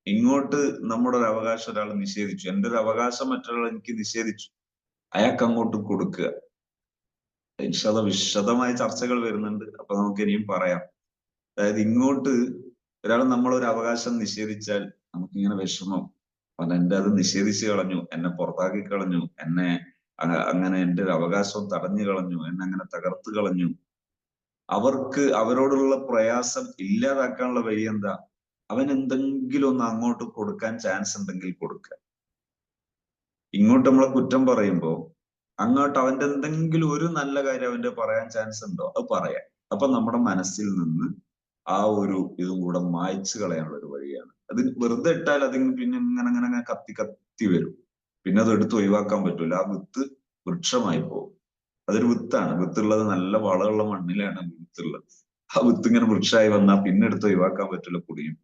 ഇങ്ങോട്ട് നമ്മുടെ ഒരു അവകാശം ഒരാൾ നിഷേധിച്ചു, എന്റെ ഒരു അവകാശം മറ്റൊരാൾ എനിക്ക് നിഷേധിച്ചു, അയാൾക്ക് അങ്ങോട്ട് കൊടുക്കുക. ഇൻഷാല്ലാ വിശദമായ ചർച്ചകൾ വരുന്നുണ്ട്, അപ്പൊ നമുക്ക് ഇനിയും പറയാം. അതായത് ഇങ്ങോട്ട് ഒരാൾ നമ്മളൊരു അവകാശം നിഷേധിച്ചാൽ നമുക്കിങ്ങനെ വിഷമം, എന്റെ അത് നിഷേധിച്ചു കളഞ്ഞു, എന്നെ പുറത്താക്കി കളഞ്ഞു, എന്നെ അങ്ങനെ എന്റെ ഒരു അവകാശം തടഞ്ഞു കളഞ്ഞു, എന്നെ അങ്ങനെ തകർത്തു കളഞ്ഞു. അവർക്ക് അവരോടുള്ള പ്രയാസം ഇല്ലാതാക്കാനുള്ള വഴി എന്താ? അവൻ എന്തെങ്കിലും ഒന്ന് അങ്ങോട്ട് കൊടുക്കാൻ ചാൻസ് ഉണ്ടെങ്കിൽ കൊടുക്കുക. ഇങ്ങോട്ട് നമ്മളെ കുറ്റം പറയുമ്പോ അങ്ങോട്ട് അവന്റെ എന്തെങ്കിലും ഒരു നല്ല കാര്യം അവന്റെ പറയാൻ ചാൻസ് ഉണ്ടോ, അത് പറയാം. അപ്പൊ നമ്മുടെ മനസ്സിൽ നിന്ന് ആ ഒരു ഇതും കൂടെ മായ്ച്ചു കളയാനുള്ള ഒരു വഴിയാണ്. അത് വെറുതെ ഇട്ടാൽ അതിന് പിന്നെ ഇങ്ങനെ അങ്ങനെ അങ്ങനെ കത്തി കത്തി വരും, പിന്നെ അത് എടുത്ത് ഒഴിവാക്കാൻ പറ്റൂല. ആ വിത്ത് വൃക്ഷമായി പോകും. അതൊരു വിത്താണ്, വിത്തുള്ളത് നല്ല വളമുള്ള മണ്ണിലാണ് വിത്തുള്ളത്. ആ വിത്ത് ഇങ്ങനെ വൃക്ഷമായി വന്നാൽ പിന്നെ എടുത്ത് ഒഴിവാക്കാൻ പറ്റില്ല, കുടിയും.